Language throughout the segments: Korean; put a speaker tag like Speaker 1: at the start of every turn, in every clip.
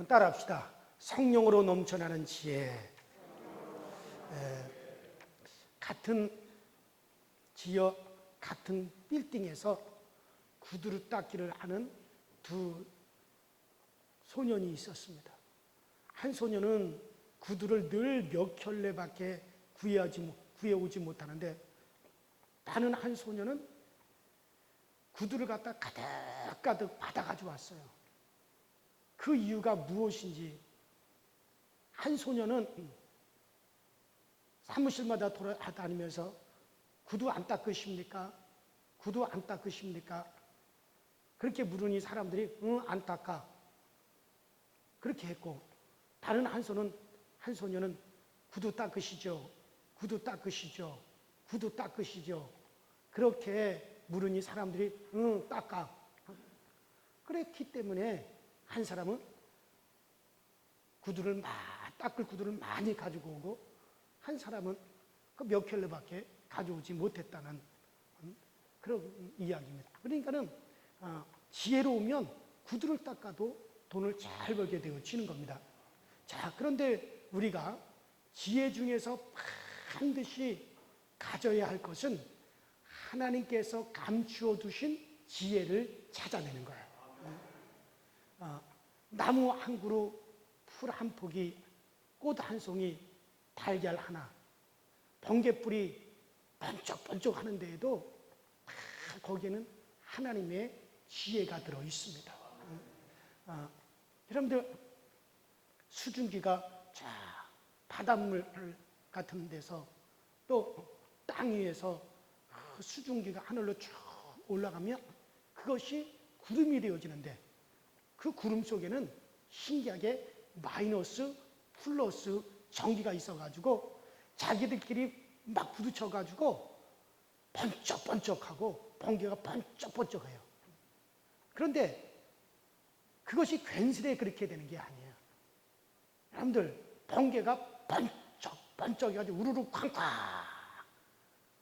Speaker 1: 따라합시다. 성령으로 넘쳐나는 지혜. 같은 지역, 같은 빌딩에서 구두를 닦기를 하는 두 소년이 있었습니다. 한 소년은 구두를 늘 몇 켤레밖에 구해오지 못하는데, 다른 한 소년은 구두를 갖다 가득가득 받아가지고 왔어요. 그 이유가 무엇인지, 한 소년은 사무실마다 돌아다니면서 구두 안 닦으십니까? 구두 안 닦으십니까? 그렇게 물으니 사람들이 응, 안 닦아. 그렇게 했고, 다른 한 소년은 구두 닦으시죠? 구두 닦으시죠? 구두 닦으시죠? 그렇게 물으니 사람들이 응, 닦아. 그랬기 때문에 한 사람은 닦을 구두를 많이 가지고 오고, 한 사람은 그 몇 켤레밖에 가져오지 못했다는 그런 이야기입니다. 그러니까는 지혜로우면 구두를 닦아도 돈을 잘 벌게 되어지는 겁니다. 자, 그런데 우리가 지혜 중에서 반드시 가져야 할 것은 하나님께서 감추어 두신 지혜를 찾아내는 거예요. 나무 한 그루, 풀 한 포기, 꽃 한 송이, 달걀 하나, 번개불이 번쩍번쩍 하는 데에도 거기에는 하나님의 지혜가 들어 있습니다. 여러분들, 수증기가 바닷물 같은 데서 또 땅 위에서 수증기가 하늘로 쭉 올라가면 그것이 구름이 되어지는데, 그 구름 속에는 신기하게 마이너스, 플러스 전기가 있어가지고 자기들끼리 막 부딪혀가지고 번쩍번쩍하고 번개가 번쩍번쩍해요. 그런데 그것이 괜스레 그렇게 되는 게 아니에요. 여러분들, 번개가 번쩍번쩍해가지고 우르르 쾅쾅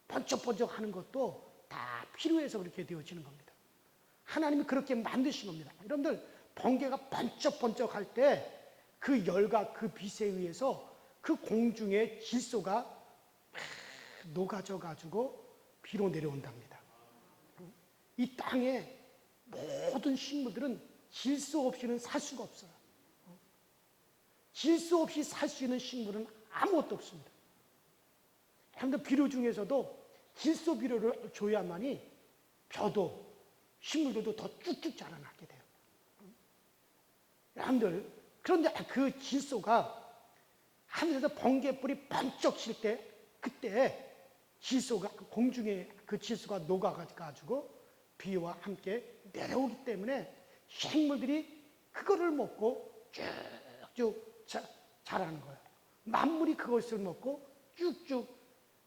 Speaker 1: 번쩍번쩍 하는 것도 다 필요해서 그렇게 되어지는 겁니다. 하나님이 그렇게 만드신 겁니다. 여러분들, 번개가 번쩍번쩍 할 때 그 열과 그 빛에 의해서 그 공중의 질소가 녹아져 가지고 비로 내려온답니다. 이 땅의 모든 식물들은 질소 없이는 살 수가 없어요. 질소 없이 살 수 있는 식물은 아무것도 없습니다. 여러분들, 비료 중에서도 질소 비료를 줘야만이 벼도 식물들도 더 쭉쭉 자라나게 돼요. 여러분들, 그런데 그 질소가 하늘에서 번개불이 번쩍 칠 때, 그때 질소가, 공중에 그 질소가 녹아가지고 비와 함께 내려오기 때문에 식물들이 그거를 먹고 쭉쭉 자라는 거예요. 만물이 그것을 먹고 쭉쭉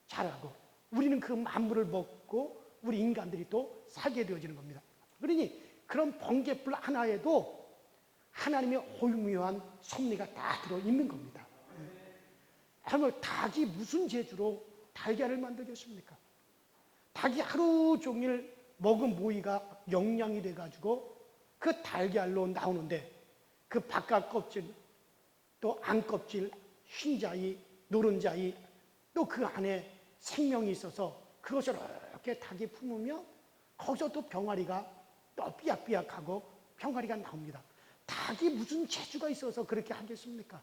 Speaker 1: 자라고, 우리는 그 만물을 먹고 우리 인간들이 또 살게 되어지는 겁니다. 그러니 그런 번개불 하나에도 하나님의 오묘한 섭리가 다 들어있는 겁니다. 정말 닭이 무슨 재주로 달걀을 만들겠습니까? 닭이 하루 종일 먹은 모이가 영양이 돼가지고 그 달걀로 나오는데, 그 바깥 껍질, 또 안 껍질, 흰자위, 노른자위, 또 그 안에 생명이 있어서 그것을 이렇게 닭이 품으면 거기서 또 병아리가 또 삐약삐약하고 병아리가 나옵니다. 닭이 무슨 재주가 있어서 그렇게 하겠습니까?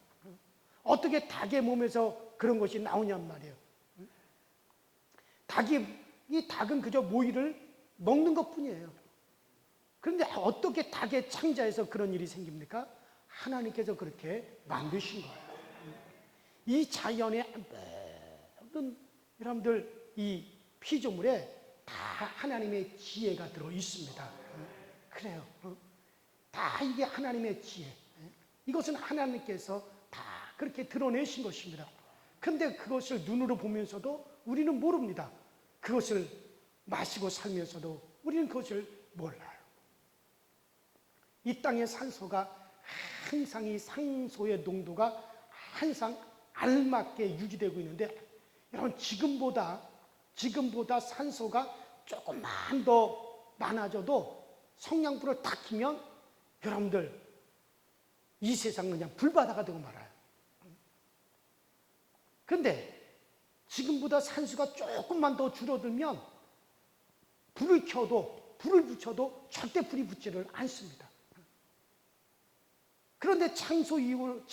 Speaker 1: 어떻게 닭의 몸에서 그런 것이 나오냔 말이에요. 이 닭은 그저 모이를 먹는 것 뿐이에요. 그런데 어떻게 닭의 창자에서 그런 일이 생깁니까? 하나님께서 그렇게 만드신 거예요. 이 자연의 모든 여러분들 이 피조물에 다 하나님의 지혜가 들어 있습니다. 그래요. 다 이게 하나님의 지혜. 이것은 하나님께서 다 그렇게 드러내신 것입니다. 그런데 그것을 눈으로 보면서도 우리는 모릅니다. 그것을 마시고 살면서도 우리는 그것을 몰라요. 이 땅의 산소가 항상, 이 산소의 농도가 항상 알맞게 유지되고 있는데, 여러분, 지금보다 산소가 조금만 더 많아져도 성냥불을 탁 키면 여러분들 이 세상은 그냥 불바다가 되고 말아요. 그런데 지금보다 산수가 조금만 더 줄어들면 불을 켜도, 불을 붙여도 절대 불이 붙지를 않습니다. 그런데 창조 이후,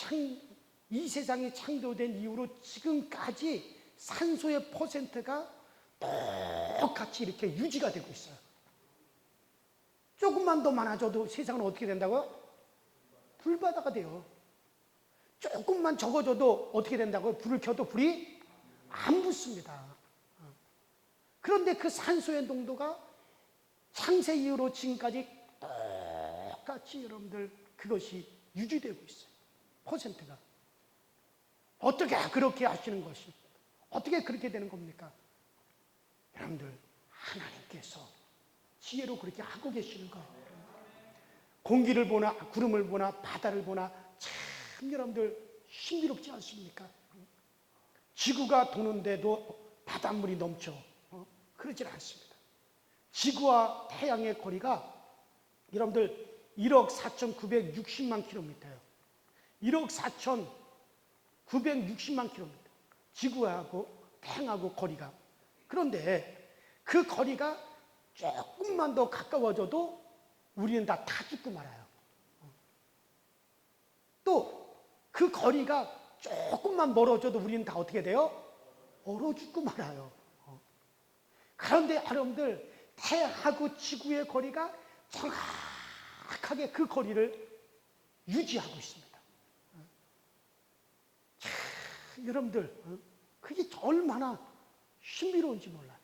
Speaker 1: 이 세상이 창조된 이후로 지금까지 산소의 퍼센트가 똑같이 이렇게 유지가 되고 있어요. 조금만 더 많아져도 세상은 어떻게 된다고요? 불바다가 돼요. 조금만 적어져도 어떻게 된다고요? 불을 켜도 불이 안 붙습니다. 그런데 그 산소의 농도가 창세 이후로 지금까지 똑같이 여러분들 그것이 유지되고 있어요. 퍼센트가. 어떻게 그렇게 하시는 것이? 어떻게 그렇게 되는 겁니까? 여러분들 하나님께서 지혜로 그렇게 하고 계시는 거예요. 공기를 보나 구름을 보나 바다를 보나 참 여러분들 신비롭지 않습니까? 지구가 도는데도 바닷물이 넘쳐. 그러질 않습니다. 지구와 태양의 거리가 여러분들 1억 4,960만 킬로미터예요. 1억 4,960만 킬로미터. 지구하고 태양하고 거리가. 그런데 그 거리가 조금만 더 가까워져도 우리는 다 죽고 말아요. 또 그 거리가 조금만 멀어져도 우리는 다 어떻게 돼요? 얼어 죽고 말아요. 그런데 여러분들 태양하고 지구의 거리가 정확하게 그 거리를 유지하고 있습니다. 참, 여러분들 그게 얼마나 신비로운지 몰라요.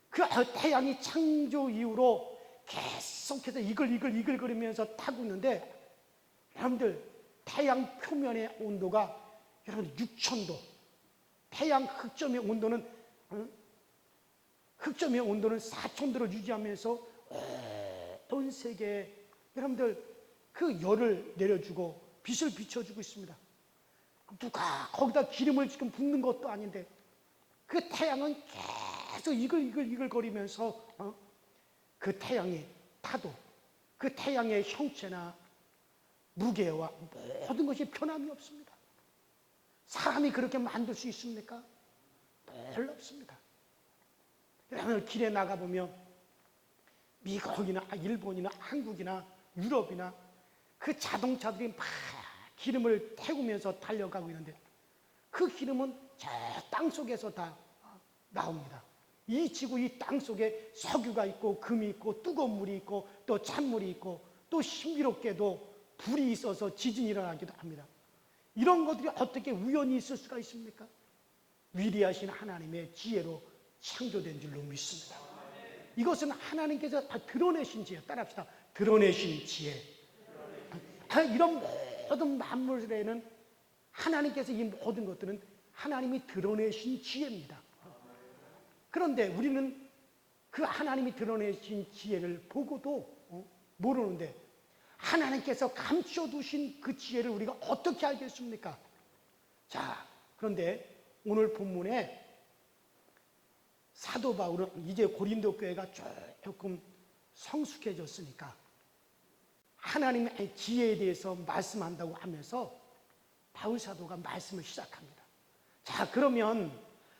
Speaker 1: 그 태양이 창조 이후로 계속해서 이글이글거리면서 타고 있는데 여러분들 태양 표면의 온도가 여러분 6,000도, 태양 흑점의 온도는 4,000도를 유지하면서 온 세계에 여러분들 그 열을 내려주고 빛을 비춰주고 있습니다. 누가 거기다 기름을 지금 붓는 것도 아닌데 그 태양은 계속 이글이글거리면서 그 태양이 타도 그 태양의 형체나 무게와 모든 것이 변함이 없습니다. 사람이 그렇게 만들 수 있습니까? 별로 없습니다. 여러분 길에 나가보면 미국이나 일본이나 한국이나 유럽이나 그 자동차들이 막 기름을 태우면서 달려가고 있는데 그 기름은 저 땅속에서 다 나옵니다. 이 지구 이 땅속에 석유가 있고 금이 있고 뜨거운 물이 있고 또 찬물이 있고 또 신비롭게도 불이 있어서 지진이 일어나기도 합니다. 이런 것들이 어떻게 우연히 있을 수가 있습니까? 위대하신 하나님의 지혜로 창조된 줄로 믿습니다. 이것은 하나님께서 다 드러내신 지혜. 따라합시다. 드러내신 지혜. 이런 모든 만물에는 하나님께서 이 모든 것들은 하나님이 드러내신 지혜입니다. 그런데 우리는 그 하나님이 드러내신 지혜를 보고도 모르는데 하나님께서 감춰두신 그 지혜를 우리가 어떻게 알겠습니까? 자, 그런데 오늘 본문에 사도 바울은 이제 고린도 교회가 조금 성숙해졌으니까 하나님의 지혜에 대해서 말씀한다고 하면서 바울 사도가 말씀을 시작합니다. 자, 그러면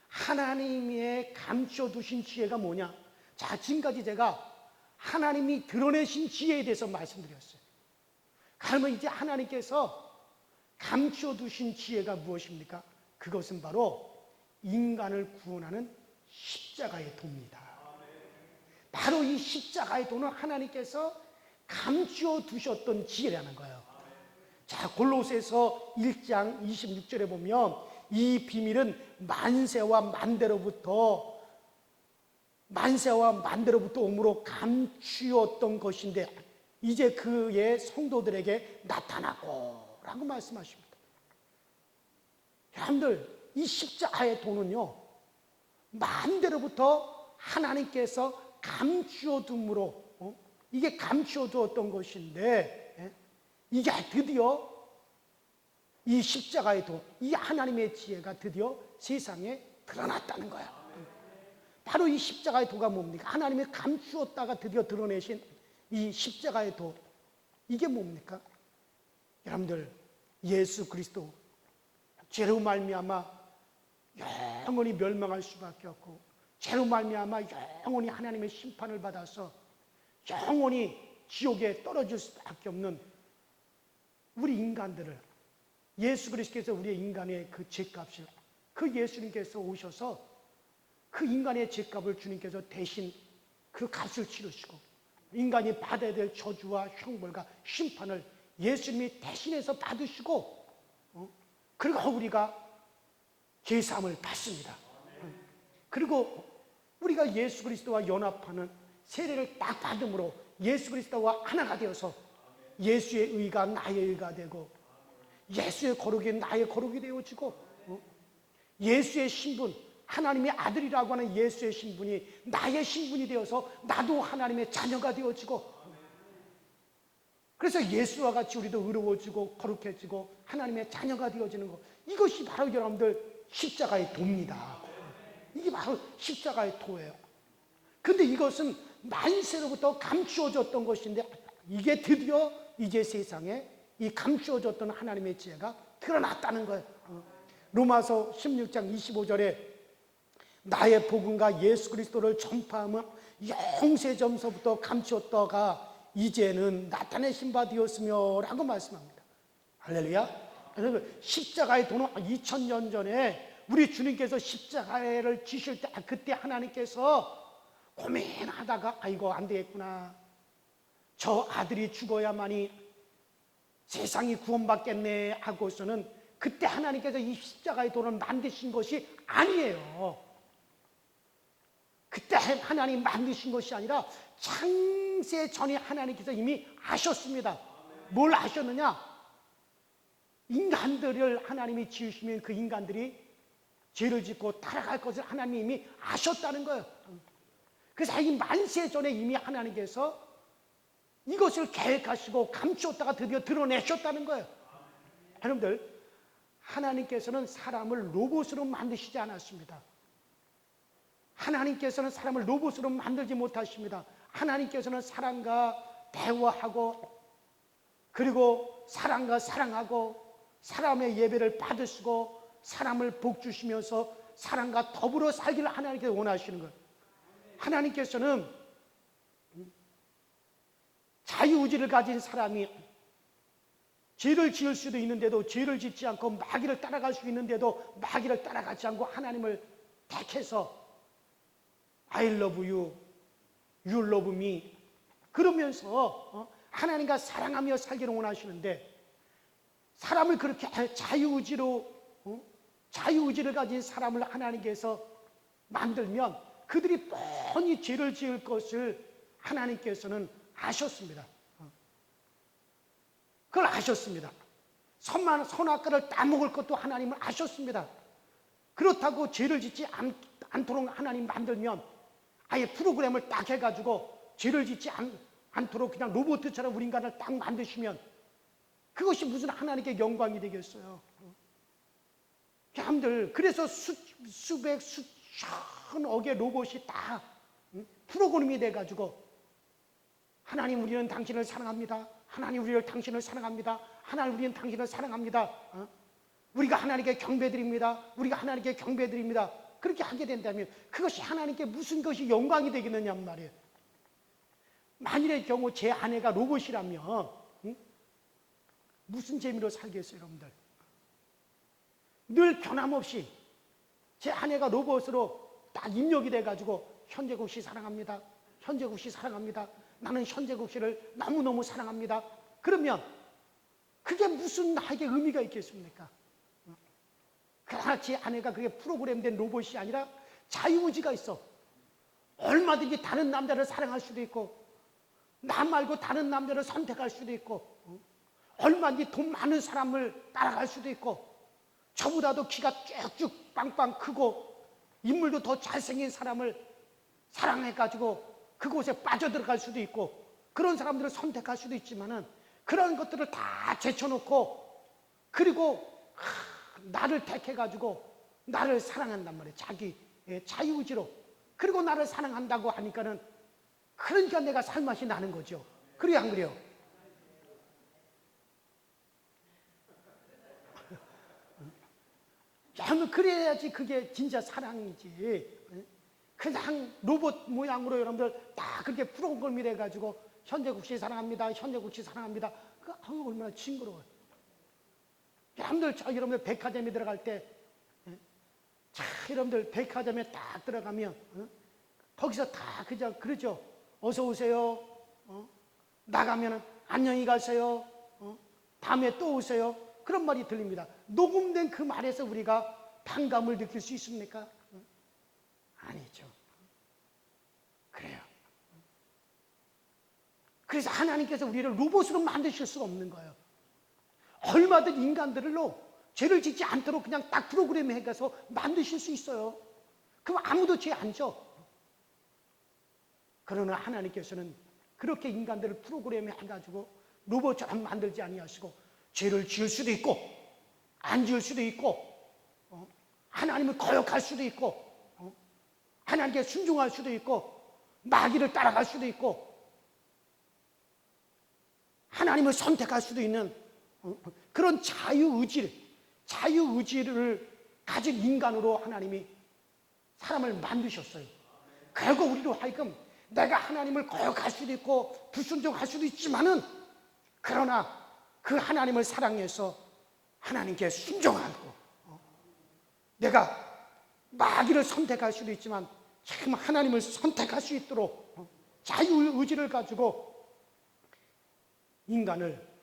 Speaker 1: 하나님의 감춰두신 지혜가 뭐냐? 자, 지금까지 제가 하나님이 드러내신 지혜에 대해서 말씀드렸어요. 그러면 이제 하나님께서 감춰두신 지혜가 무엇입니까? 그것은 바로 인간을 구원하는 십자가의 도입니다. 바로 이 십자가의 도는 하나님께서 감춰두셨던 지혜라는 거예요. 자, 골로새서 1장 26절에 보면 이 비밀은 만세와 만대로부터 오므로 감추었던 것인데 이제 그의 성도들에게 나타나고 라고 말씀하십니다. 여러분들 이 십자가의 도는요 만대로부터 하나님께서 감추어둠으로 이게 감추어두었던 것인데 이게 드디어 이 십자가의 도, 이 하나님의 지혜가 드디어 세상에 드러났다는 거예요. 바로 이 십자가의 도가 뭡니까? 하나님이 감추었다가 드디어 드러내신 이 십자가의 도, 이게 뭡니까? 여러분들 예수 그리스도 죄로 말미암아 영원히 멸망할 수밖에 없고 죄로 말미암아 영원히 하나님의 심판을 받아서 영원히 지옥에 떨어질 수밖에 없는 우리 인간들을 예수 그리스도께서 우리의 인간의 그 죄값을 그 예수님께서 오셔서 그 인간의 죄값을 주님께서 대신 그 값을 치르시고 인간이 받아야 될 저주와 형벌과 심판을 예수님이 대신해서 받으시고 그리고 우리가 죄사함을 받습니다. 그리고 우리가 예수 그리스도와 연합하는 세례를 딱 받음으로 예수 그리스도와 하나가 되어서 예수의 의가 나의 의가 되고 예수의 거룩이 나의 거룩이 되어지고 예수의 신분 하나님의 아들이라고 하는 예수의 신분이 나의 신분이 되어서 나도 하나님의 자녀가 되어지고 그래서 예수와 같이 우리도 의로워지고 거룩해지고 하나님의 자녀가 되어지는 것 이것이 바로 여러분들 십자가의 도입니다. 이게 바로 십자가의 도예요. 근데 이것은 만세로부터 감추어졌던 것인데 이게 드디어 이제 세상에 이 감추어졌던 하나님의 지혜가 드러났다는 거예요. 로마서 16장 25절에 나의 복음과 예수 그리스도를 전파하면 영세전서부터 감추었다가 이제는 나타내신 바 되었으며 라고 말씀합니다. 할렐루야. 그래서 십자가의 도는 2000년 전에 우리 주님께서 십자가를 지실 때 그때 하나님께서 고민하다가 아이고 안 되겠구나. 저 아들이 죽어야만이 세상이 구원받겠네 하고서는 그때 하나님께서 이 십자가의 도를 만드신 것이 아니에요. 그때 하나님 만드신 것이 아니라 창세 전에 하나님께서 이미 아셨습니다. 뭘 아셨느냐? 인간들을 하나님이 지으시면 그 인간들이 죄를 짓고 타락할 것을 하나님이 이미 아셨다는 거예요. 그래서 이 만세 전에 이미 하나님께서 이것을 계획하시고 감추었다가 드디어 드러내셨다는 거예요. 여러분들 하나님께서는 사람을 로봇으로 만드시지 않았습니다. 하나님께서는 사람을 로봇으로 만들지 못하십니다. 하나님께서는 사람과 대화하고 그리고 사람과 사랑하고 사람의 예배를 받으시고 사람을 복주시면서 사람과 더불어 살기를 하나님께서 원하시는 거예요. 하나님께서는 자유의지를 가진 사람이 죄를 지을 수도 있는데도 죄를 짓지 않고 마귀를 따라갈 수 있는데도 마귀를 따라가지 않고 하나님을 택해서 I love you, you love me 그러면서 하나님과 사랑하며 살기를 원하시는데 사람을 그렇게 자유의지를 가진 사람을 하나님께서 만들면 그들이 뻔히 죄를 지을 것을 하나님께서는 아셨습니다. 그걸 아셨습니다. 선악과를 따먹을 것도 하나님은 아셨습니다. 그렇다고 죄를 짓지 않도록 하나님 만들면 아예 프로그램을 딱 해가지고 죄를 짓지 않도록 그냥 로봇처럼 우리 인간을 딱 만드시면 그것이 무슨 하나님께 영광이 되겠어요. 여러분들 그래서 수백 수천억의 로봇이 다 프로그램이 돼가지고 하나님 우리는 당신을 사랑합니다. 하나님 우리를 당신을 사랑합니다. 하나님 우리는 당신을 사랑합니다. 우리가 하나님께 경배드립니다. 우리가 하나님께 경배드립니다. 그렇게 하게 된다면 그것이 하나님께 무슨 것이 영광이 되겠느냐 말이에요. 만일의 경우 제 아내가 로봇이라면 무슨 재미로 살겠어요 여러분들. 늘 변함없이 제 아내가 로봇으로 딱 입력이 돼가지고 현재국 씨 사랑합니다. 현재국 씨 사랑합니다. 나는 현재국 씨를 너무너무 사랑합니다. 그러면 그게 무슨 나에게 의미가 있겠습니까? 그러나 제 아내가 그게 프로그램된 로봇이 아니라 자유의지가 있어. 얼마든지 다른 남자를 사랑할 수도 있고 나 말고 다른 남자를 선택할 수도 있고 얼마든지 돈 많은 사람을 따라갈 수도 있고 저보다도 키가 쭉쭉 빵빵 크고 인물도 더 잘생긴 사람을 사랑해가지고 그곳에 빠져들어갈 수도 있고 그런 사람들을 선택할 수도 있지만은 그런 것들을 다 제쳐놓고 그리고 나를 택해가지고 나를 사랑한단 말이에요. 자기 자유의지로. 그리고 나를 사랑한다고 하니까는 그러니까 내가 살맛이 나는 거죠. 그래요 안 그래요? 여러분, 그래야지 그게 진짜 사랑이지. 그냥 로봇 모양으로 여러분들 다 그렇게 프로그램을 해가지고 현재국시 사랑합니다, 현재국시 사랑합니다. 그 얼마나 징그러워요. 여러분들 백화점에 들어갈 때, 여러분들 백화점에 딱 들어가면 거기서 다 그러죠. 어서 오세요. 나가면은 안녕히 가세요. 다음에 또 오세요. 그런 말이 들립니다. 녹음된 그 말에서 우리가 반감을 느낄 수 있습니까? 아니죠. 그래요. 그래서 하나님께서 우리를 로봇으로 만드실 수가 없는 거예요. 얼마든 인간들로 죄를 짓지 않도록 그냥 딱 프로그램 해가서 만드실 수 있어요. 그럼 아무도 죄 안 져. 그러나 하나님께서는 그렇게 인간들을 프로그램 해가지고 로봇처럼 만들지 아니하시고 죄를 지을 수도 있고 안 지을 수도 있고 하나님을 거역할 수도 있고 하나님께 순종할 수도 있고 마귀를 따라갈 수도 있고 하나님을 선택할 수도 있는 그런 자유의지를 가진 인간으로 하나님이 사람을 만드셨어요. 결국 우리로 하여금 내가 하나님을 거역할 수도 있고 불순종할 수도 있지만은 그러나 그 하나님을 사랑해서 하나님께 순종하고 내가 마귀를 선택할 수도 있지만 참 하나님을 선택할 수 있도록 자유의지를 가지고 인간을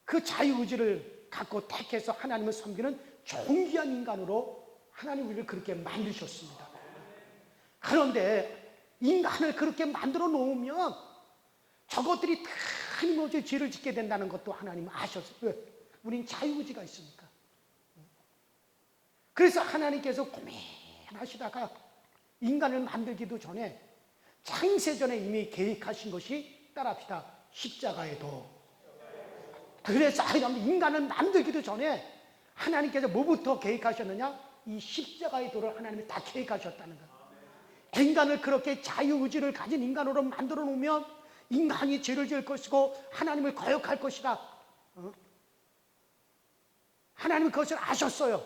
Speaker 1: 그 자유의지를 갖고 택해서 하나님을 섬기는 존귀한 인간으로 하나님 우리를 그렇게 만드셨습니다. 그런데 인간을 그렇게 만들어 놓으면 저것들이 다 하나님의 죄를 짓게 된다는 것도 하나님은 아셨어요. 왜? 우린 자유의지가 있으니까. 그래서 하나님께서 고민하시다가 인간을 만들기도 전에 창세전에 이미 계획하신 것이 따라합시다. 십자가의 도. 그래서 인간을 만들기도 전에 하나님께서 뭐부터 계획하셨느냐? 이 십자가의 도를 하나님이 다 계획하셨다는 거예요. 인간을 그렇게 자유의지를 가진 인간으로 만들어 놓으면 인간이 죄를 지을 것이고 하나님을 거역할 것이다. 하나님은 그것을 아셨어요.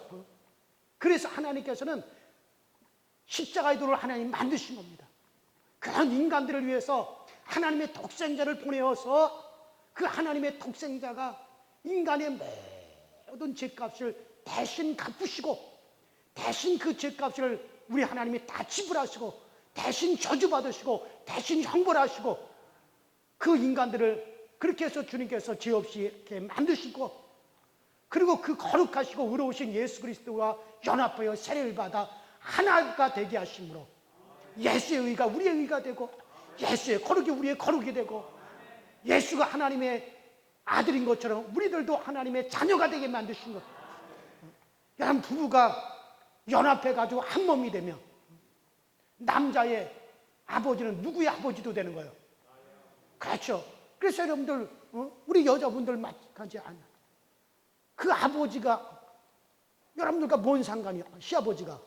Speaker 1: 그래서 하나님께서는 십자가의 도를 하나님 만드신 겁니다. 그런 인간들을 위해서 하나님의 독생자를 보내어서 그 하나님의 독생자가 인간의 모든 죄값을 대신 갚으시고 대신 그 죄값을 우리 하나님이 다 지불하시고 대신 저주받으시고 대신 형벌하시고 그 인간들을 그렇게 해서 주님께서 죄 없이 이렇게 만드시고 그리고 그 거룩하시고 의로우신 예수 그리스도와 연합하여 세례를 받아 하나가 되게 하심으로 예수의 의가 우리의 의가 되고 예수의 거룩이 우리의 거룩이 되고 예수가 하나님의 아들인 것처럼 우리들도 하나님의 자녀가 되게 만드신 것. 여러분 부부가 연합해가지고 한 몸이 되면 남자의 아버지는 누구의 아버지도 되는 거예요. 그렇죠. 그래서 여러분들 우리 여자분들 마찬가지 아니야. 그 아버지가 여러분들과 뭔 상관이야? 시아버지가.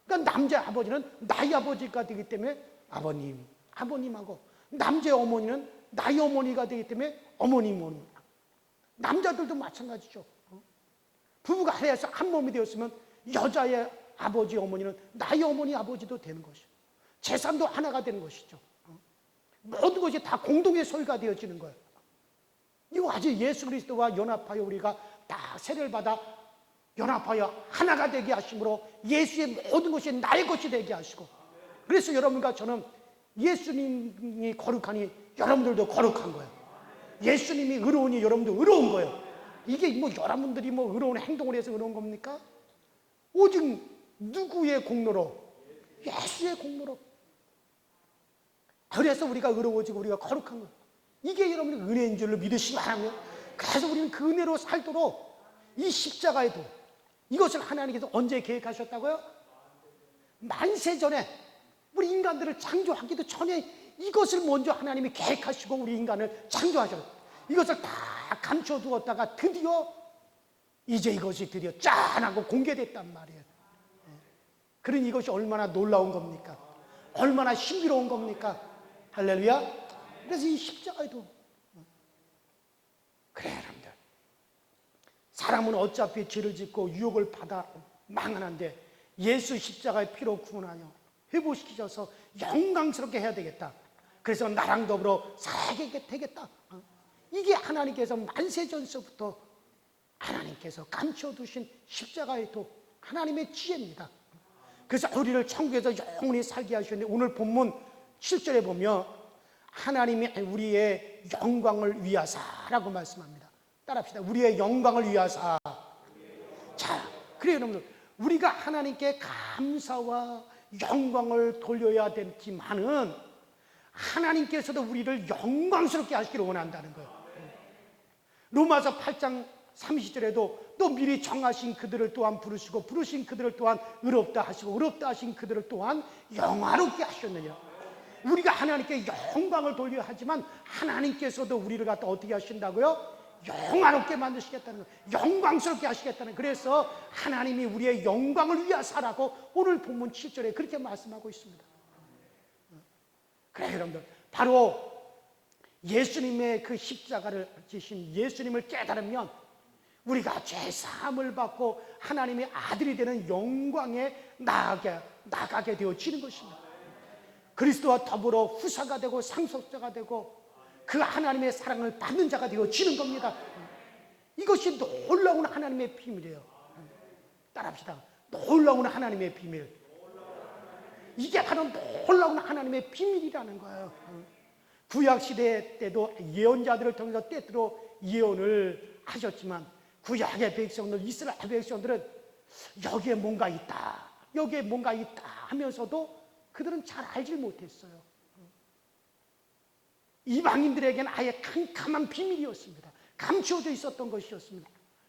Speaker 1: 그러니까 남자 아버지는 나의 아버지가 되기 때문에 아버님하고 남자의 어머니는 나의 어머니가 되기 때문에 어머님. 남자들도 마찬가지죠. 부부가 해서 한 몸이 되었으면 여자의 아버지 어머니는 나의 어머니 아버지도 되는 것이죠. 재산도 하나가 되는 것이죠. 모든 것이 다 공동의 소유가 되어지는 거예요. 이거 아직 예수 그리스도와 연합하여 우리가 다 세례를 받아 연합하여 하나가 되게 하심으로 예수의 모든 것이 나의 것이 되게 하시고 그래서 여러분과 저는 예수님이 거룩하니 여러분들도 거룩한 거예요. 예수님이 의로우니 여러분도 의로운 거예요. 이게 여러분들이 의로운 행동을 해서 의로운 겁니까? 오직 누구의 공로로? 예수의 공로로. 그래서 우리가 의로워지고 우리가 거룩한 거예요. 이게 여러분이 은혜인 줄로 믿으시기 바라며 그래서 우리는 그 은혜로 살도록 이 십자가의 도 이것을 하나님께서 언제 계획하셨다고요? 만세 전에 우리 인간들을 창조하기도 전에 이것을 먼저 하나님이 계획하시고 우리 인간을 창조하셨어요. 이것을 다 감춰두었다가 드디어 이제 이것이 드디어 짠하고 공개됐단 말이에요. 그러니 이것이 얼마나 놀라운 겁니까? 얼마나 신비로운 겁니까? 할렐루야. 그래서 이 십자가에도 그래 여러분들 사람은 어차피 죄를 짓고 유혹을 받아 망하는데 예수 십자가의 피로 구원하여 회복시키셔서 영광스럽게 해야 되겠다. 그래서 나랑 더불어 살게 되겠다. 이게 하나님께서 만세전서부터 하나님께서 감춰두신 십자가의 도, 하나님의 지혜입니다. 그래서 우리를 천국에서 영원히 살게 하셨는데 오늘 본문 7절에 보면 하나님이 우리의 영광을 위하사라고 말씀합니다. 따라합시다. 우리의 영광을 위하사. 자, 그래요 여러분들, 우리가 하나님께 감사와 영광을 돌려야 되지만은 하나님께서도 우리를 영광스럽게 하시기를 원한다는 거예요. 로마서 8장 30절에도 또 미리 정하신 그들을 또한 부르시고 부르신 그들을 또한 의롭다 하시고 의롭다 하신 그들을 또한 영화롭게 하셨느냐. 우리가 하나님께 영광을 돌려야 하지만 하나님께서도 우리를 갖다 어떻게 하신다고요? 영화롭게 만드시겠다는 거예요. 영광스럽게 하시겠다는 거예요. 그래서 하나님이 우리의 영광을 위하사라고 오늘 본문 7절에 그렇게 말씀하고 있습니다. 그래요 여러분들, 바로 예수님의 그 십자가를 지신 예수님을 깨달으면 우리가 죄사함을 받고 하나님의 아들이 되는 영광에 나가게 되어지는 것입니다. 그리스도와 더불어 후사가 되고 상속자가 되고 그 하나님의 사랑을 받는 자가 되어지는 겁니다. 이것이 놀라운 하나님의 비밀이에요. 따라합시다. 놀라운 하나님의 비밀. 이게 바로 놀라운 하나님의 비밀이라는 거예요. 구약시대 때도 예언자들을 통해서 때때로 예언을 하셨지만 구약의 백성들, 이스라엘 백성들은 여기에 뭔가 있다, 여기에 뭔가 있다 하면서도 그들은 잘 알지 못했어요. 이방인들에게는 아예 캄캄한 비밀이었습니다. 감추어져 있었던 것이었습니다.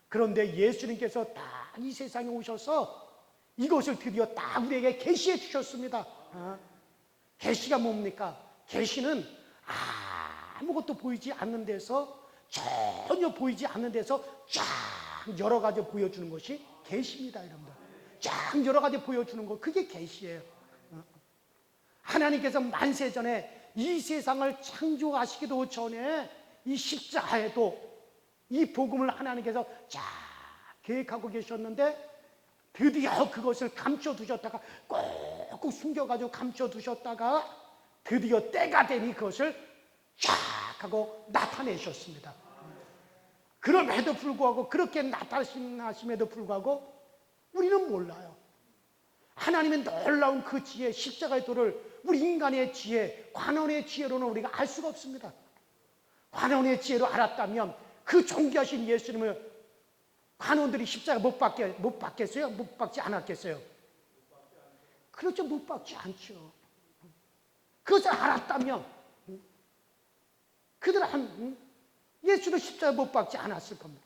Speaker 1: 그런데 예수님께서 딱 이 세상에 오셔서 이것을 드디어 딱 우리에게 계시해 주셨습니다. 계시가 뭡니까? 계시는 아무것도 보이지 않는 데서, 전혀 보이지 않는 데서 쫙 여러 가지 보여주는 것이 계시입니다. 여러분들, 쫙 여러 가지 보여주는 것, 그게 계시예요. 하나님께서 만세전에 이 세상을 창조하시기도 전에 이 십자가에도 이 복음을 하나님께서 쫙 계획하고 계셨는데 드디어 그것을 감춰두셨다가 꼭 숨겨가지고 감춰두셨다가 드디어 때가 되니 그것을 쫙 하고 나타내셨습니다. 그럼에도 불구하고, 그렇게 나타나심에도 불구하고 우리는 몰라요. 하나님의 놀라운 그 지혜, 십자가의 도를 우리 인간의 지혜, 관원의 지혜로는 우리가 알 수가 없습니다. 관원의 지혜로 알았다면 그 존귀하신 예수님을 관원들이 십자가 못 받겠어요? 못 받지 않았겠어요? 그렇죠, 못 받지 않죠. 그것을 알았다면 그들은 예수를 십자가 못 받지 않았을 겁니다.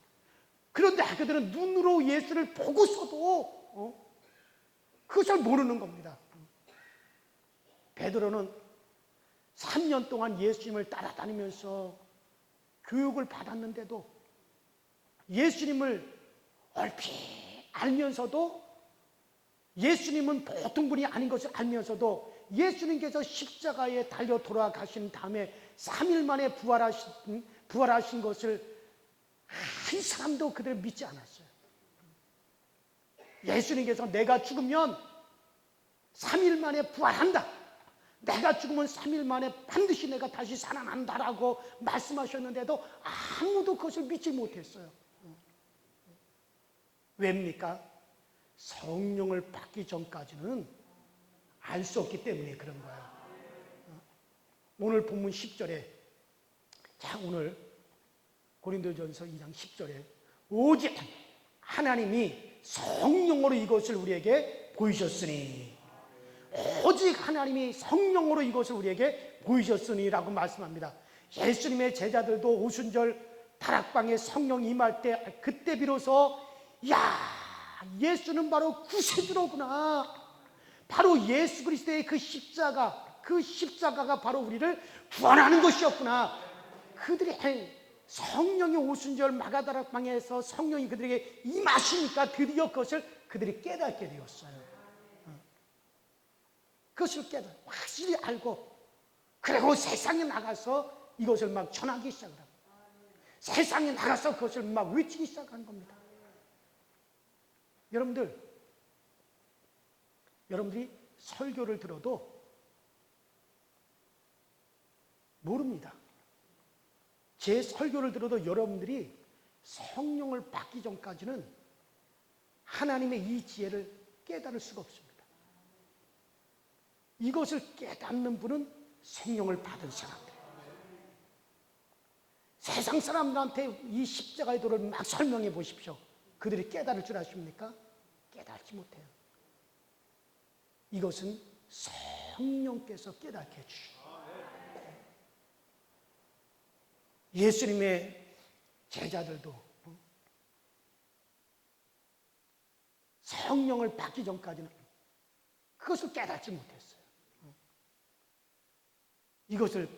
Speaker 1: 그런데 그들은 눈으로 예수를 보고서도 그것을 모르는 겁니다. 베드로는 3년 동안 예수님을 따라다니면서 교육을 받았는데도 예수님을 얼핏 알면서도, 예수님은 보통 분이 아닌 것을 알면서도 예수님께서 십자가에 달려 돌아가신 다음에 3일 만에 부활하신 것을 한 사람도 그들을 믿지 않았어요. 예수님께서 내가 죽으면 3일 만에 부활한다, 내가 죽으면 3일 만에 반드시 내가 다시 살아난다라고 말씀하셨는데도 아무도 그것을 믿지 못했어요. 왜입니까? 성령을 받기 전까지는 알 수 없기 때문에 그런 거예요. 오늘 본문 10절에, 자, 오늘 고린도전서 2장 10절에 오직 하나님이 성령으로 이것을 우리에게 보이셨으니, 오직 하나님이 성령으로 이것을 우리에게 보이셨으니라고 말씀합니다. 예수님의 제자들도 오순절 다락방에 성령 임할 때 그때 비로소 야, 예수는 바로 구세주로구나, 바로 예수 그리스도의 그 십자가가 바로 우리를 구원하는 것이었구나. 그들이 성령이 오순절 마가다락방에서 성령이 그들에게 임하시니까 드디어 그것을 그들이 깨닫게 되었어요. 그것을 확실히 알고, 그리고 세상에 나가서 이것을 막 전하기 시작합니다. 세상에 나가서 그것을 막 외치기 시작한 겁니다. 여러분들, 여러분들이 설교를 들어도 모릅니다. 제 설교를 들어도 여러분들이 성령을 받기 전까지는 하나님의 이 지혜를 깨달을 수가 없습니다. 이것을 깨닫는 분은 성령을 받은 사람들. 세상 사람들한테 이 십자가의 도를 막 설명해 보십시오. 그들이 깨달을 줄 아십니까? 깨달지 못해요. 이것은 성령께서 깨닫게 해주시고, 예수님의 제자들도 성령을 받기 전까지는 그것을 깨닫지 못했어요. 이것을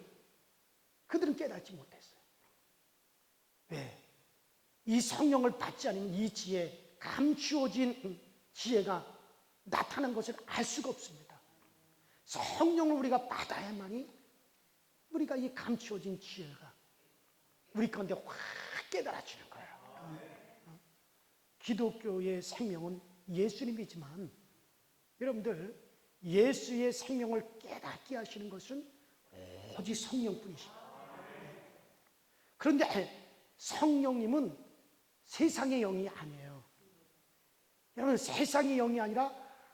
Speaker 1: 그들은 깨닫지 못했어요. 왜? 이 성령을 받지 않으면 이 지혜, 감추어진 지혜가 나타난 것을 알 수가 없습니다. 성령을 우리가 받아야만이 우리가 이 감추어진 지혜가 우리 가운데 확 깨달아지는 거예요. 기독교의 생명은 예수님이지만 여러분들, 예수의 생명을 깨닫게 하시는 것은 오직 성령뿐이십니다. 그런데 성령님은 세상의 영이 아니에요. 여러분, 세상의 영이 아니라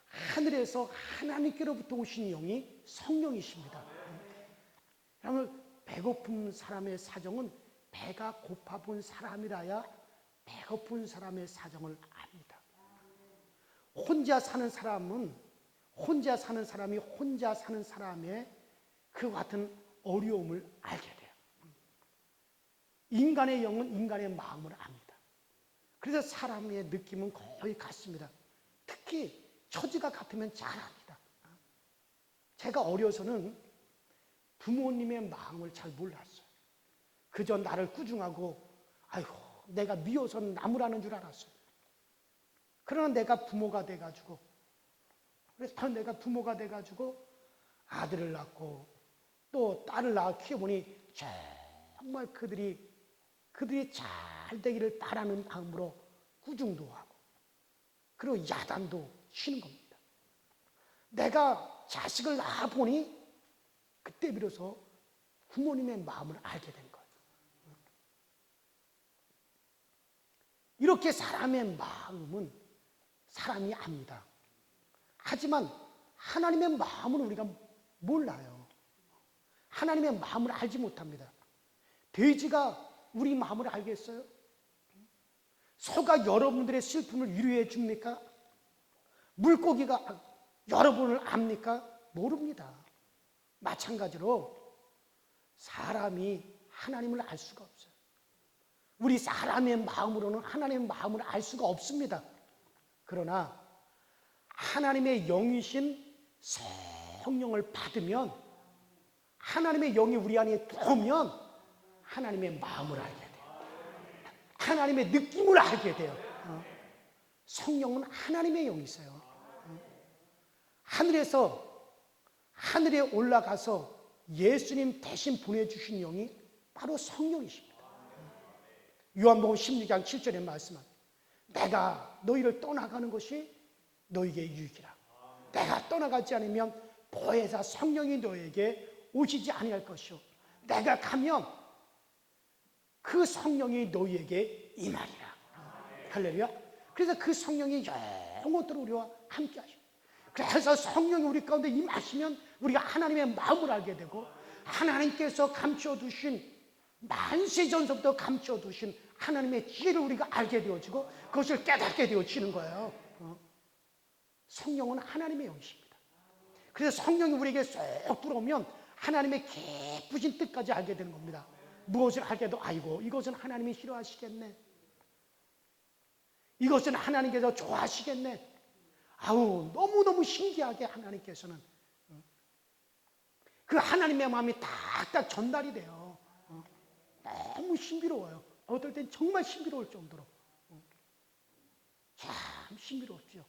Speaker 1: 하늘에서 하나님께로부터 오신 영이 성령이십니다. 여러분, 배고픈 사람의 사정은 배가 고파본 사람이라야 배고픈 사람의 사정을 압니다. 혼자 사는 사람이 혼자 사는 사람의 그 같은 어려움을 알게 돼요. 인간의 영은 인간의 마음을 압니다. 그래서 사람의 느낌은 거의 같습니다. 특히 처지가 같으면 잘 압니다. 제가 어려서는 부모님의 마음을 잘 몰랐어요. 그저 나를 꾸중하고 아이고 내가 미워서 나무라는 줄 알았어요. 그러나 내가 부모가 돼가지고, 그래서 내가 부모가 돼가지고 아들을 낳고 또 딸을 낳아 키워보니 정말 그들이 잘 되기를 바라는 마음으로 꾸중도 하고 그리고 야단도 치는 겁니다. 내가 자식을 낳아보니 그때 비로소 부모님의 마음을 알게 된 거예요. 이렇게 사람의 마음은 사람이 압니다. 하지만 하나님의 마음은 우리가 몰라요. 하나님의 마음을 알지 못합니다. 돼지가 우리 마음을 알겠어요? 소가 여러분들의 슬픔을 위로해 줍니까? 물고기가 여러분을 압니까? 모릅니다. 마찬가지로 사람이 하나님을 알 수가 없어요. 우리 사람의 마음으로는 하나님의 마음을 알 수가 없습니다. 그러나 하나님의 영이신 성령을 받으면, 하나님의 영이 우리 안에 들어오면 하나님의 마음을 알게 돼요. 하나님의 느낌을 알게 돼요. 성령은 하나님의 영이세요. 하늘에 올라가서 예수님 대신 보내주신 영이 바로 성령이십니다. 요한복음 16장 7절에 말씀합니다. 내가 너희를 떠나가는 것이 너희에게 유익이라. 내가 떠나가지 않으면 보혜사 성령이 너희에게 오시지 아니할 것이요, 내가 가면 그 성령이 너희에게 임하리라. 할렐루야. 그래서 그 성령이 영원토록 우리와 함께 하십니다. 그래서 성령이 우리 가운데 임하시면 우리가 하나님의 마음을 알게 되고, 하나님께서 감춰두신, 만세전서부터 감춰두신 하나님의 지혜를 우리가 알게 되어지고 그것을 깨닫게 되어지는 거예요. 성령은 하나님의 영이십니다. 그래서 성령이 우리에게 쏙 들어오면 하나님의 깊으신 뜻까지 알게 되는 겁니다. 무엇을 알게도 아이고 이것은 하나님이 싫어하시겠네, 이것은 하나님께서 좋아하시겠네. 아우 너무너무 신기하게 하나님께서는 그 하나님의 마음이 딱딱 전달이 돼요. 너무 신비로워요. 어떨 땐 정말 신비로울 정도로 참 신비롭죠.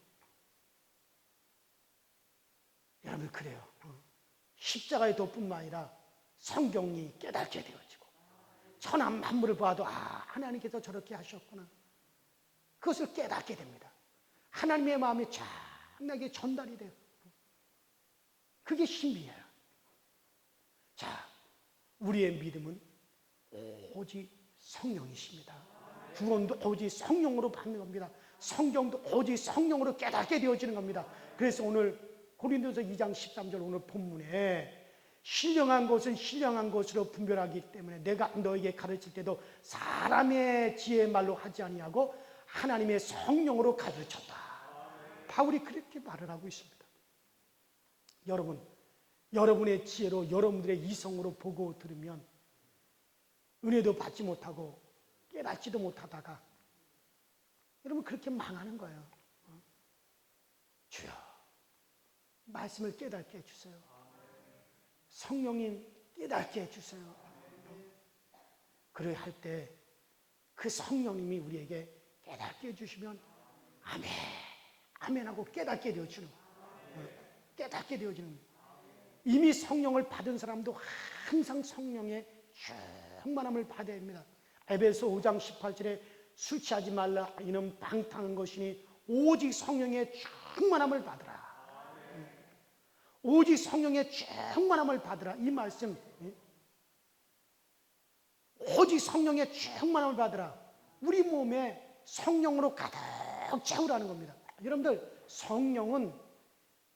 Speaker 1: 여러분 그래요. 십자가의 도뿐만 아니라 성경이 깨닫게 되어지고 천한 만물을 봐도 하나님께서 저렇게 하셨구나, 그것을 깨닫게 됩니다. 하나님의 마음이 장나게 전달이 돼요. 그게 신비예요. 자, 우리의 믿음은 오직 성령이십니다. 구원도 오직 성령으로 받는 겁니다. 성경도 오직 성령으로 깨닫게 되어지는 겁니다. 그래서 오늘 고린도서 2장 13절 오늘 본문에 신령한 것은 신령한 것으로 분별하기 때문에 내가 너에게 가르칠 때도 사람의 지혜의 말로 하지 아니하고 하나님의 성령으로 가르쳤다. 바울이 그렇게 말을 하고 있습니다. 여러분, 여러분의 지혜로 여러분들의 이성으로 보고 들으면 은혜도 받지 못하고 깨닫지도 못하다가 여러분 그렇게 망하는 거예요. 주여, 말씀을 깨닫게 해주세요. 성령님 깨닫게 해주세요. 그래야 할 때 그 성령님이 우리에게 깨닫게 해주시면 아멘, 아멘 하고 깨닫게 되어지는 거예요. 깨닫게 되어지는 거예요. 이미 성령을 받은 사람도 항상 성령의 충만함을 받아야 합니다. 에베소 5장 18절에 술 취하지 말라 이는 방탕한 것이니 오직 성령의 충만함을 받으라. 오직 성령의 충만함을 받으라. 이 말씀, 오직 성령의 충만함을 받으라. 우리 몸에 성령으로 가득 채우라는 겁니다. 여러분들, 성령은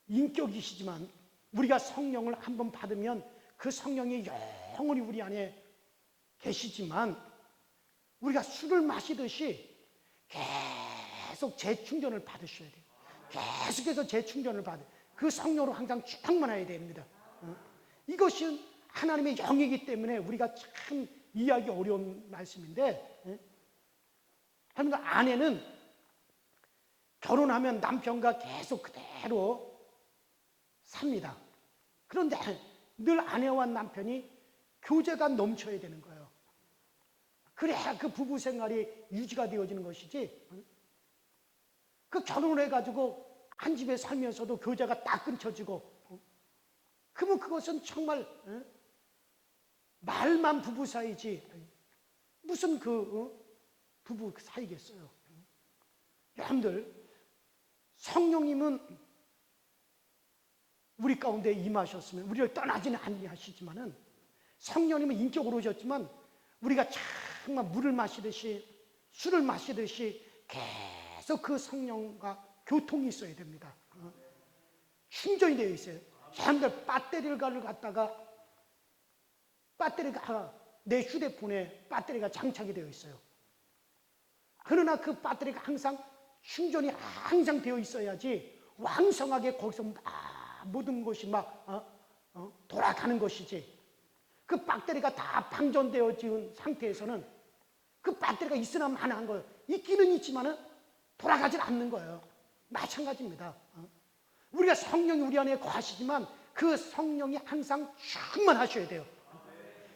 Speaker 1: 인격이시지만 우리가 성령을 한번 받으면 그 성령이 영원히 우리 안에 계시지만 우리가 술을 마시듯이 계속 재충전을 받으셔야 돼요. 계속해서 재충전을 받아요. 그 성령으로 항상 충만해야 됩니다. 이것이 하나님의 영이기 때문에 우리가 참 이해하기 어려운 말씀인데, 여러분들, 아내는 결혼하면 남편과 계속 그대로 삽니다. 그런데 늘 아내와 남편이 교제가 넘쳐야 되는 거예요. 그래야 그 부부 생활이 유지가 되어지는 것이지, 그 결혼을 해가지고 한 집에 살면서도 교제가 딱 끊쳐지고, 그러면 그것은 정말 말만 부부 사이지 무슨 부부 사이겠어요. 여러분들, 성령님은 우리 가운데 임하셨으면 우리를 떠나지는 아니하시지만은, 성령님은 인격으로 오셨지만 우리가 정말 물을 마시듯이 술을 마시듯이 계속 그 성령과 교통이 있어야 됩니다. 충전이 되어 있어요. 여러분들, 배터리를 갖다가 배터리가 내 휴대폰에 배터리가 장착이 되어 있어요. 그러나 그 배터리가 항상 충전이 항상 되어 있어야지 왕성하게 거기서 모든 것이 돌아가는 것이지, 그 배터리가 다 방전되어진 상태에서는 그 배터리가 있으나 마나한 거예요. 있기는 있지만은 돌아가질 않는 거예요. 마찬가지입니다. 우리가 성령이 우리 안에 거하시지만 그 성령이 항상 충만하셔야 돼요.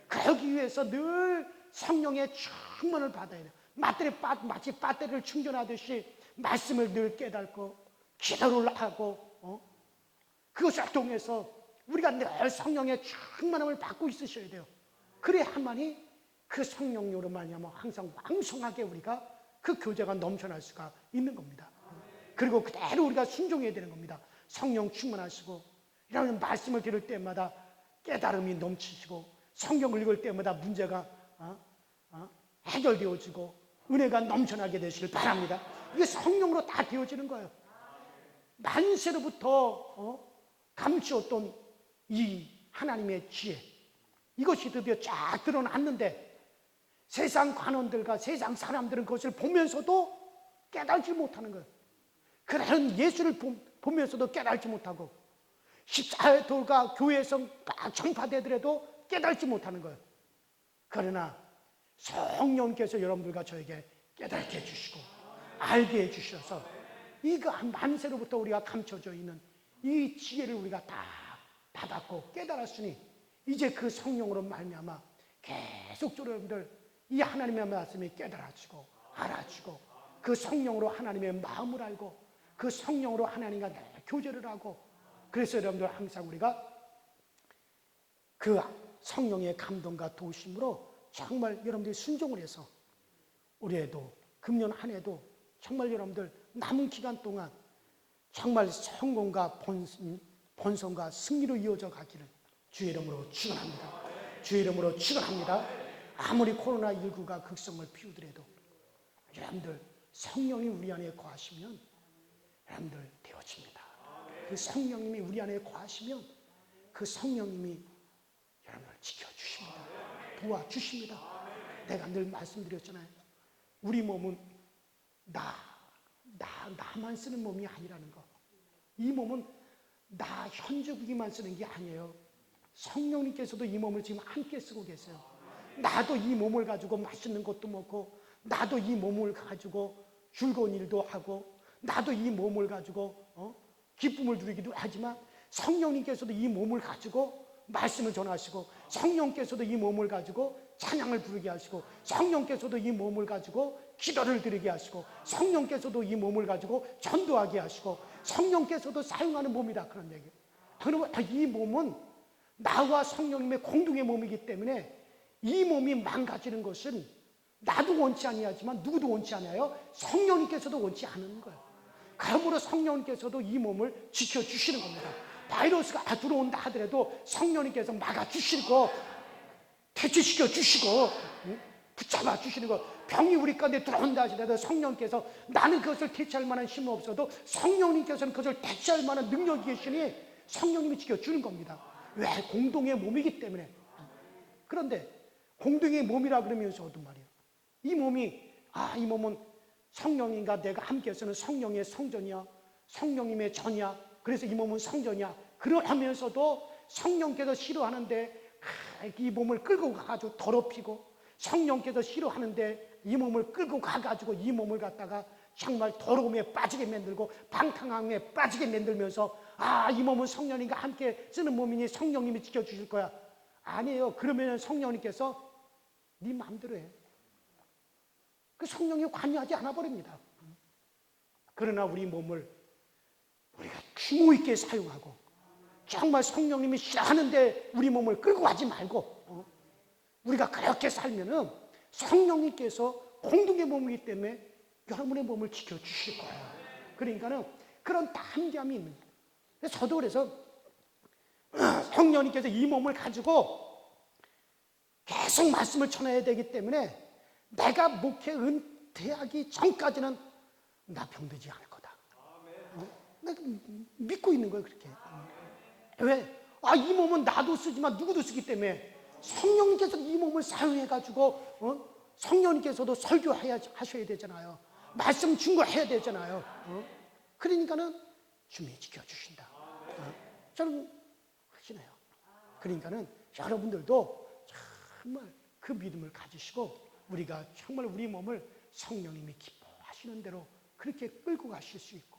Speaker 1: 그러기 위해서 늘 성령의 충만을 받아야 돼요. 마치 배터리를 충전하듯이 말씀을 늘 깨닫고 기도를 하고 그것을 통해서 우리가 늘 성령의 충만함을 받고 있으셔야 돼요. 그래야만이 그 성령으로 말미암아 항상 왕성하게 우리가 그 교제가 넘쳐날 수가 있는 겁니다. 그리고 그대로 우리가 순종해야 되는 겁니다. 성령 충만하시고, 이런 말씀을 들을 때마다 깨달음이 넘치시고, 성경을 읽을 때마다 문제가 해결되어지고 은혜가 넘쳐나게 되시길 바랍니다. 이게 성령으로 다 되어지는 거예요. 만세로부터 감추었던 이 하나님의 지혜, 이것이 드디어 쫙 드러났는데 세상 관원들과 세상 사람들은 그것을 보면서도 깨달지 못하는 거예요. 그런 예수를 보면서도 깨달지 못하고, 십자가의 돌과 교회에서 막 전파되더라도 깨달지 못하는 거예요. 그러나 성령께서 여러분들과 저에게 깨닫게 해주시고 알게 해주셔서 이거 만세로부터 우리가 감춰져 있는 이 지혜를 우리가 다 받았고 깨달았으니, 이제 그 성령으로 말미암아 계속 여러분들 이 하나님의 말씀이 깨달아지고 알아지고, 그 성령으로 하나님의 마음을 알고 그 성령으로 하나님과 교제를 하고, 그래서 여러분들 항상 우리가 그 성령의 감동과 도우심으로 정말 여러분들이 순종을 해서 올해도 금년 한 해도 정말 여러분들 남은 기간 동안 정말 성공과 번성과 승리로 이어져 가기를 주의 이름으로 축원합니다. 주의 이름으로 축원합니다. 아무리 코로나19가 극성을 피우더라도 여러분들 성령이 우리 안에 거하시면 여러분들 되어집니다. 그 성령님이 우리 안에 거하시면 그 성령님이 여러분을 지켜주십니다. 도와주십니다. 내가 늘 말씀드렸잖아요. 우리 몸은 나만 쓰는 몸이 아니라는 거. 이 몸은 나 현주국이만 쓰는 게 아니에요. 성령님께서도 이 몸을 지금 함께 쓰고 계세요. 나도 이 몸을 가지고 맛있는 것도 먹고, 나도 이 몸을 가지고 즐거운 일도 하고, 나도 이 몸을 가지고 기쁨을 누리기도 하지만 성령님께서도 이 몸을 가지고 말씀을 전하시고, 성령께서도 이 몸을 가지고 찬양을 부르게 하시고, 성령께서도 이 몸을 가지고 기도를 드리게 하시고, 성령께서도 이 몸을 가지고 전도하게 하시고, 성령께서도 사용하는 몸이다, 그런 얘기예요. 그러면 이 몸은 나와 성령님의 공동의 몸이기 때문에 이 몸이 망가지는 것은 나도 원치 아니하지만 누구도 원치 않아요. 성령님께서도 원치 않은 거예요. 그러므로 성령님께서도 이 몸을 지켜주시는 겁니다. 바이러스가 들어온다 하더라도 성령님께서 막아주시고 퇴치시켜 주시고 붙잡아 주시는 거. 병이 우리 가운데 들어온다 하시더라도 성령님께서, 나는 그것을 퇴치할 만한 힘은 없어도 성령님께서는 그것을 퇴치할 만한 능력이 계시니 성령님이 지켜주는 겁니다. 왜? 공동의 몸이기 때문에. 그런데 공동의 몸이라 그러면서 어떤 말이에요? 이 몸은 성령님과 내가 함께 쓰는 성령의 성전이야, 성령님의 전이야, 그래서 이 몸은 성전이야. 그러면서도 성령께서 싫어하는데 이 몸을 끌고 가가지고 더럽히고, 성령께서 싫어하는데 이 몸을 끌고 가가지고 이 몸을 갖다가 정말 더러움에 빠지게 만들고 방탕함에 빠지게 만들면서, 이 몸은 성령님과 함께 쓰는 몸이니 성령님이 지켜주실 거야. 아니에요. 그러면 성령님께서 네 마음대로 해. 그 성령이 관여하지 않아 버립니다. 그러나 우리 몸을 우리가 규모 있게 사용하고, 정말 성령님이 싫어하는데 우리 몸을 끌고 가지 말고, 우리가 그렇게 살면은 성령님께서 공동의 몸이기 때문에 여러분의 몸을 지켜주실 거예요. 그러니까는 그런 담대함이 있는 거예요. 저도 그래서 성령님께서 이 몸을 가지고 계속 말씀을 전해야 되기 때문에 내가 목회 은퇴하기 전까지는 나 병들지 않을 거다. 내가 믿고 있는 거예요, 그렇게. 왜? 이 몸은 나도 쓰지만 누구도 쓰기 때문에 성령님께서 이 몸을 사용해가지고 성령님께서도 설교하셔야 되잖아요. 말씀 증거해야 되잖아요. 그러니까는 주님이 지켜주신다. 저는 하시네요. 그러니까는 여러분들도 정말 그 믿음을 가지시고, 우리가 정말 우리 몸을 성령님이 기뻐하시는 대로 그렇게 끌고 가실 수 있고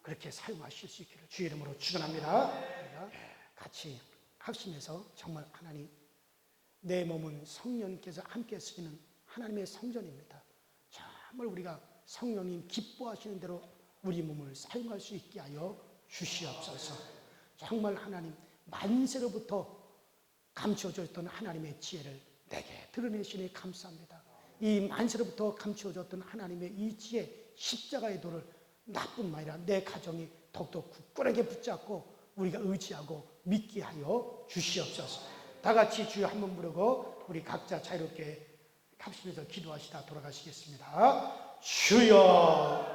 Speaker 1: 그렇게 사용하실 수 있기를 주의 이름으로 축원합니다. 같이 합심해서 정말 하나님, 내 몸은 성령님께서 함께 쓰시는 하나님의 성전입니다. 정말 우리가 성령님 기뻐하시는 대로 우리 몸을 사용할 수 있게 하여 주시옵소서. 정말 하나님, 만세로부터 감추어졌던 하나님의 지혜를 내게 드러내시니 감사합니다. 이 만세로부터 감추어졌던 하나님의 이 지혜, 십자가의 도를 나뿐만 아니라 내 가정이 더욱더 굳건하게 붙잡고 우리가 의지하고 믿게 하여 주시옵소서. 다 같이 주여 한번 부르고 우리 각자 자유롭게 합심해서 기도하시다 돌아가시겠습니다. 주여